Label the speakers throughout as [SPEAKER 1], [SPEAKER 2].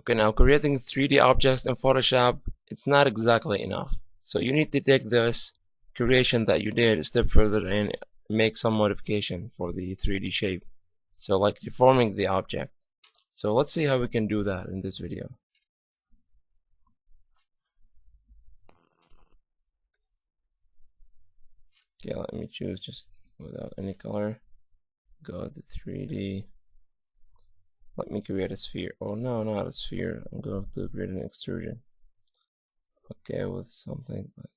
[SPEAKER 1] Okay, now creating 3D objects in Photoshop, it's not exactly enough. So you need to take this creation that you did a step further and make some modification for the 3D shape. So like deforming the object. So let's see how we can do that in this video. Okay, let me choose just without any color. Go to 3D. Let me create a sphere. Oh no, not a sphere. I'm going to create an extrusion. Okay, with something like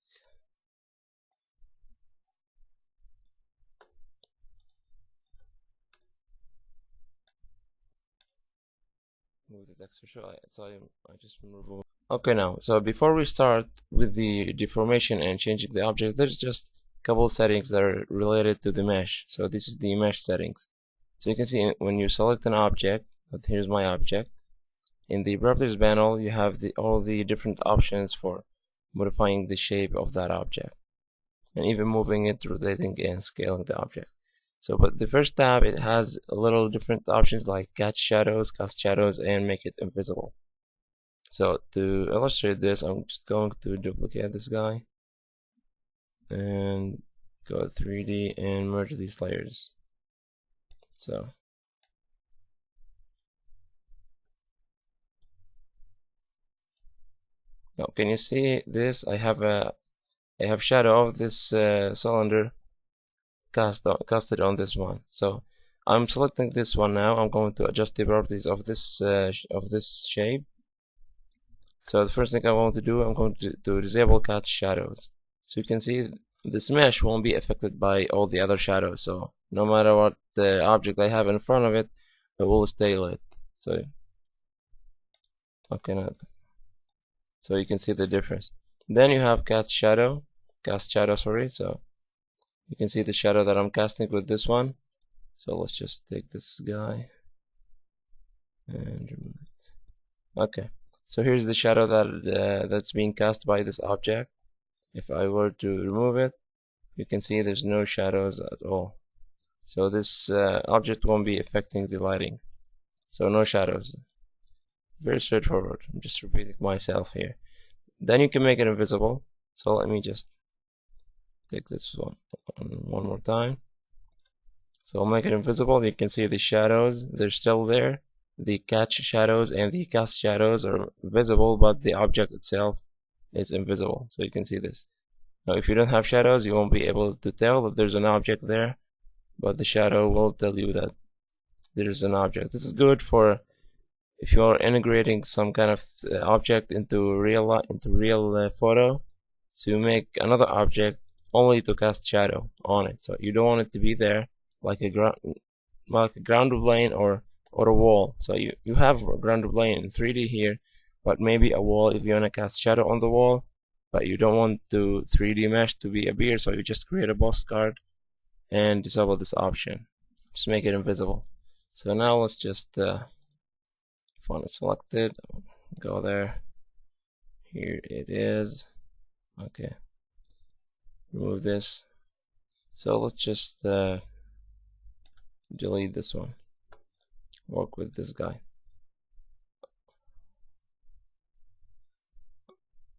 [SPEAKER 1] move the texture. So I just remove. Okay, now so before we start with the deformation and changing the object, there's just a couple settings that are related to the mesh. So this is the mesh settings. So you can see when you select an object, here's my object. In the properties panel, you have all the different options for modifying the shape of that object, and even moving it, rotating, and scaling the object. So, but the first tab, it has a little different options like cast shadows, and make it invisible. So to illustrate this, I'm just going to duplicate this guy and go 3D and merge these layers. So now can you see this? I have shadow of this cylinder casted on this one. So I'm selecting this one now. I'm going to adjust the properties of this shape. So the first thing I want to do, I'm going to disable cast shadows. So you can see this mesh won't be affected by all the other shadows. So no matter what the object I have in front of it, it will stay lit. So okay, now, so you can see the difference. Then you have cast shadow, sorry. So you can see the shadow that I'm casting with this one. So let's just take this guy and remove it. Okay, so here's the shadow that's being cast by this object. If I were to remove it, you can see there's no shadows at all. So this object won't be affecting the lighting. So no shadows. Very straightforward. I'm just repeating myself here. Then you can make it invisible. So let me just take this one more time. So I'll make it invisible. You can see the shadows, they're still there. The catch shadows and the cast shadows are visible, but the object itself is invisible. So you can see this. Now if you don't have shadows, you won't be able to tell that there's an object there, but the shadow will tell you that there's an object. This is good for if you are integrating some kind of object into real photo, to make another object only to cast shadow on it. So you don't want it to be there like a ground plane or a wall. So you have a ground plane in 3D here, but maybe a wall if you want to cast shadow on the wall, but you don't want to 3D mesh to be appear. So you just create a postcard and disable this option. Just make it invisible. So now let's just font is selected, go there, here it is. Okay, remove this. So let's just delete this one, work with this guy.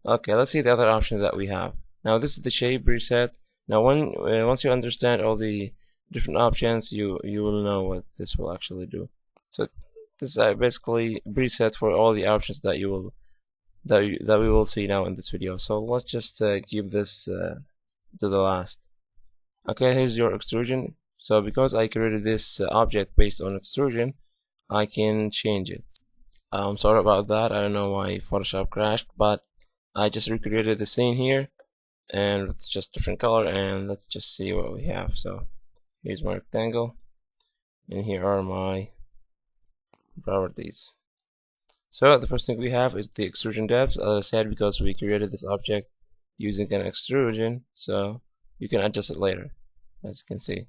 [SPEAKER 1] Okay, let's see the other options that we have. Now this is the shape preset. Now once you understand all the different options, you will know what this will actually do. So this is basically preset for all the options that we will see now in this video. So let's just keep this to the last. Okay, here's your extrusion. So because I created this object based on extrusion, I can change it. I'm sorry about that. I don't know why Photoshop crashed, but I just recreated the scene here, and it's just different color. And let's just see what we have. So here's my rectangle, and here are my properties. So the first thing we have is the extrusion depth, as I said, because we created this object using an extrusion, so you can adjust it later, as you can see.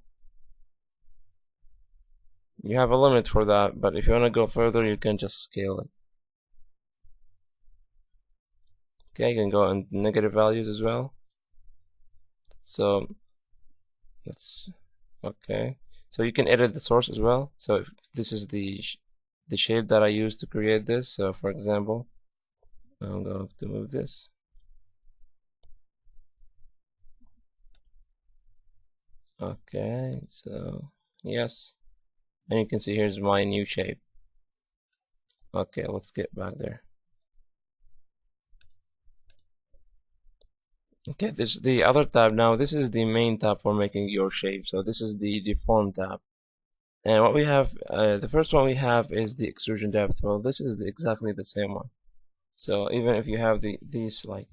[SPEAKER 1] You have a limit for that, but if you want to go further, you can just scale it. Okay, you can go in negative values as well. So let's okay. So you can edit the source as well. So if this is the the shape that I used to create this. So for example, I'm going to move this. Okay, so yes, and you can see here's my new shape. Okay, let's get back there. Okay, this is the other tab now. This is the main tab for making your shape. So this is the deform tab. And what we have, the first one we have is the extrusion depth. Well, this is exactly the same one. So even if you have these like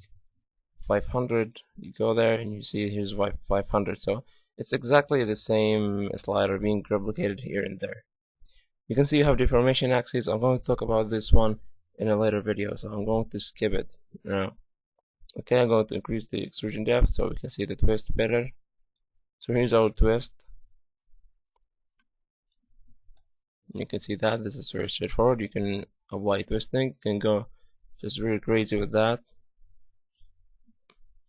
[SPEAKER 1] 500, you go there and you see here's 500. So it's exactly the same slider being replicated here and there. You can see you have deformation axis. I'm going to talk about this one in a later video, so I'm going to skip it now. Okay, I'm going to increase the extrusion depth so we can see the twist better. So here's our twist. You can see that this is very straightforward. You can apply twisting. You can go just really crazy with that.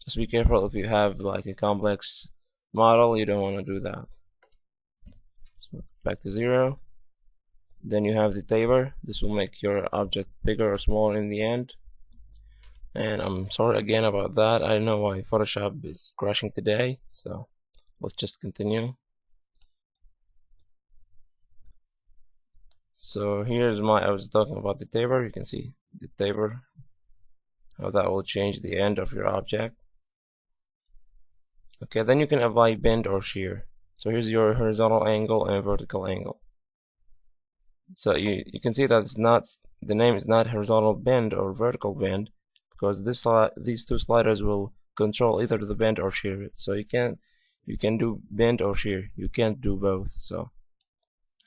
[SPEAKER 1] Just be careful if you have like a complex model, you don't want to do that. So back to 0. Then you have the taper. This will make your object bigger or smaller in the end. And I'm sorry again about that. I don't know why Photoshop is crashing today. So let's just continue. So here's I was talking about the taper. You can see the taper, how that will change the end of your object. Okay, then you can apply bend or shear. So here's your horizontal angle and vertical angle. So you can see that it's not, the name is not horizontal bend or vertical bend, because these two sliders will control either the bend or shear. So you can do bend or shear. You can't do both. So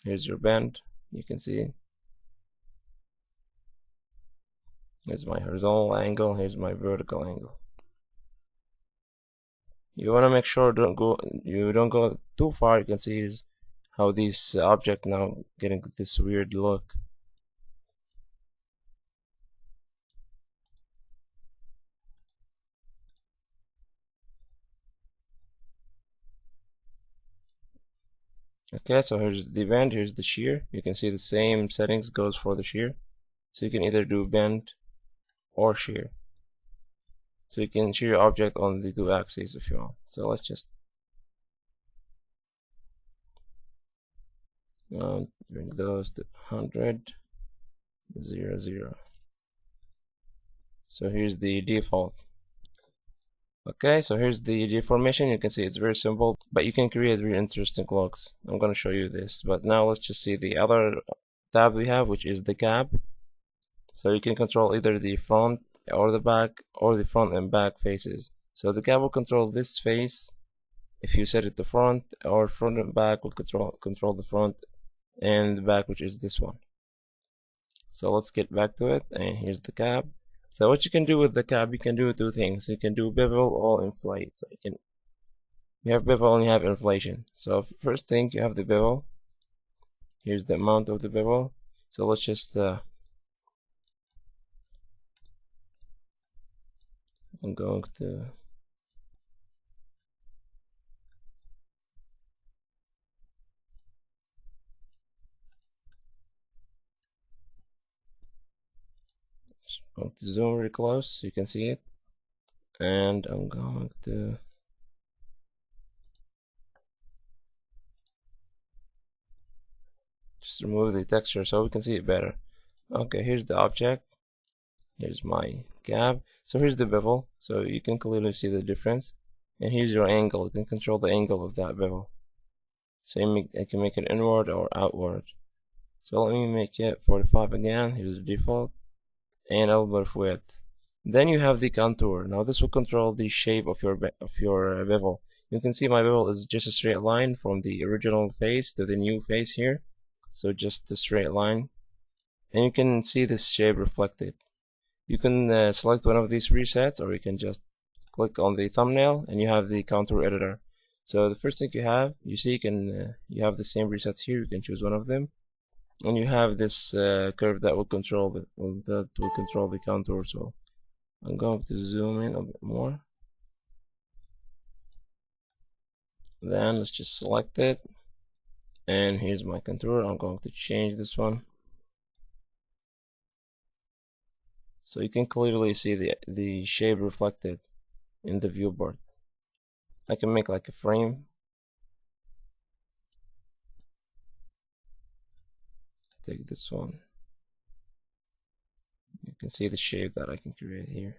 [SPEAKER 1] here's your bend. You can see here's my horizontal angle. Here's my vertical angle. You want to make sure you don't go too far. You can see how this object now getting this weird look. Okay, so here's the bend, here's the shear. You can see the same settings goes for the shear. So you can either do bend or shear. So you can shear your object on the two axes if you want. So let's just bring those to 100, 0, 0. So here's the default. Okay, so here's the deformation. You can see it's very simple, but you can create really interesting looks. I'm going to show you this, but now let's just see the other tab we have, which is the cab. So you can control either the front or the back, or the front and back faces. So the cab will control this face if you set it to front, or front and back will control the front and the back, which is this one. So let's get back to it, and here's the cab. So what you can do with the cab, you can do two things. You can do bevel or inflate. So you have bevel and you have inflation. So first thing, you have the bevel. Here's the amount of the bevel. So let's just I'm going to zoom really close so you can see it, and I'm going to just remove the texture so we can see it better. Okay, here's the object, here's my cab. So here's the bevel, so you can clearly see the difference, and here's your angle. You can control the angle of that bevel, so I can make it inward or outward. So let me make it 45 again. Here's the default, and elbow width. Then you have the contour. Now this will control the shape of your bevel. You can see my bevel is just a straight line from the original face to the new face here. So just a straight line, and you can see this shape reflected. You can select one of these presets, or you can just click on the thumbnail and you have the contour editor. So the first thing you see you have the same presets here. You can choose one of them, and you have this curve that will control the contour. So I'm going to zoom in a bit more. Then let's just select it, and here's my contour. I'm going to change this one. So you can clearly see the shape reflected in the viewport. I can make like a frame. Take this one. You can see the shape that I can create here.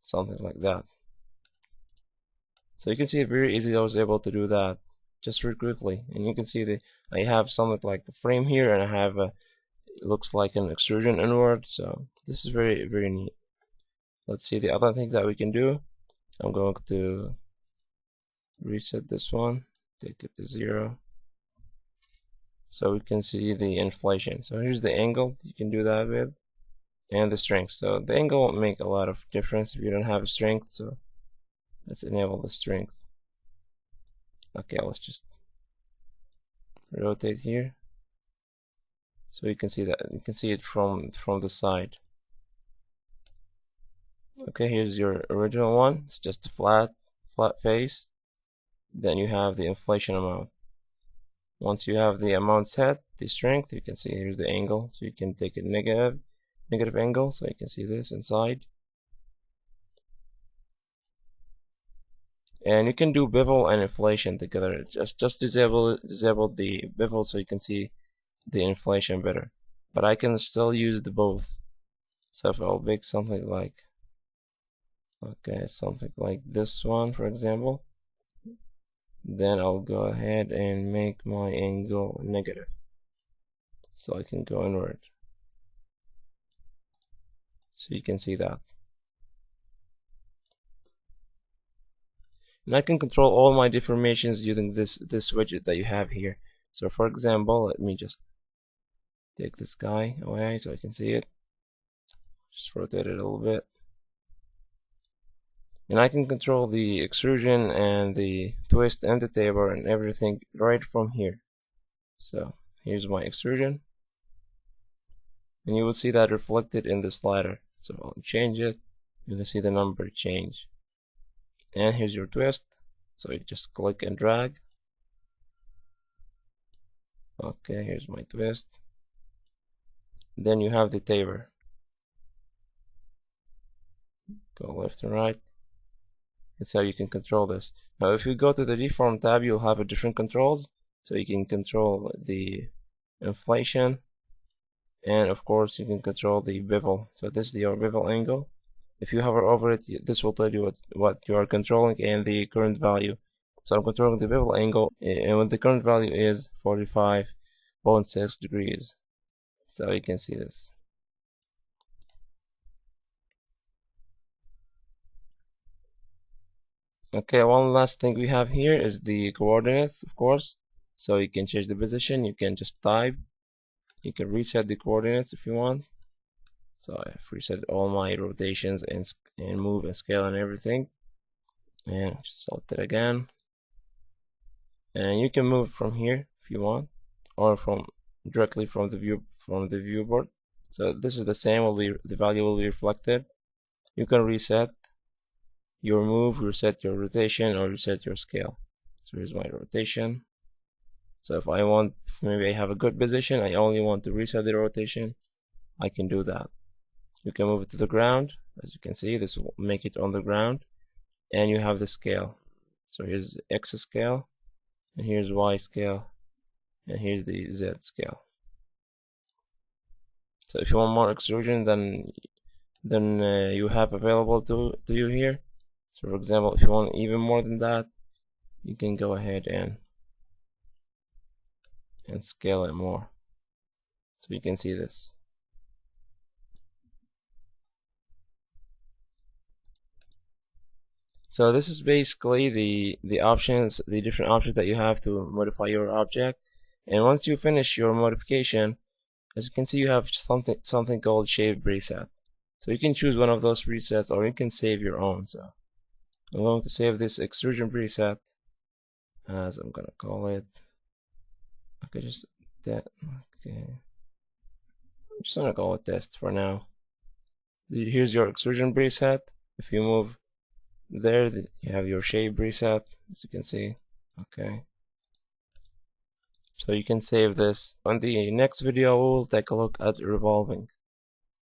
[SPEAKER 1] Something like that. So you can see it very easy. I was able to do that just very quickly, and you can see that I have something like a frame here, and I have a, it looks like an extrusion inward. So this is very neat. Let's see the other thing that we can do. I'm going to reset this one, take it to 0, so we can see the inflation. So here's the angle you can do that with, and the strength. So the angle won't make a lot of difference if you don't have a strength. So let's enable the strength. Okay, let's just rotate here, so you can see that you can see it from the side. Okay, here's your original one. It's just a flat face. Then you have the inflation amount. Once you have the amount set, the strength, you can see here's the angle. So you can take a negative angle, so you can see this inside. And you can do bevel and inflation together. Just disable the bevel so you can see the inflation better. But I can still use the both. So if I'll make something like, okay, something like this one, for example, then I'll go ahead and make my angle negative, so I can go inward. So you can see that. And I can control all my deformations using this widget that you have here. So for example, let me just take this guy away so I can see it. Just rotate it a little bit. And I can control the extrusion and the twist and the taper and everything right from here. So here's my extrusion, and you will see that reflected in the slider. So I'll change it, you can see the number change. And here's your twist, so you just click and drag. Okay, here's my twist. Then you have the taper, go left and right. That's how you can control this. Now if you go to the deform tab, you'll have a different controls, so you can control the inflation, and of course you can control the bevel. So this is your bevel angle. If you hover over it, this will tell you what you are controlling and the current value. So I'm controlling the bevel angle, and when the current value is 45.6 degrees. So you can see this. Okay, one last thing we have here is the coordinates, of course. So you can change the position, you can just type, you can reset the coordinates if you want. So I've reset all my rotations and move and scale and everything, and just select it again. And you can move from here if you want, or from directly from the viewport. So this is the same, the value will be reflected. You can reset your move, reset your rotation, or reset your scale. So here's my rotation. So if I want, maybe I have a good position, I only want to reset the rotation, I can do that. You can move it to the ground. As you can see, this will make it on the ground. And you have the scale. So here's X scale, and here's Y scale, and here's the Z scale. So if you want more extrusion than you have available to you here, so for example, if you want even more than that, you can go ahead and scale it more, so you can see this. So this is basically the options, the different options that you have to modify your object. And once you finish your modification, as you can see, you have something called shape preset. So you can choose one of those presets, or you can save your own. So I'm going to save this extrusion preset, as I'm gonna call it. Okay, just that. Okay, I'm just gonna call it test for now. Here's your extrusion preset. If you move there, you have your shape preset, as you can see. Okay, So you can save this. On the next video we'll take a look at revolving.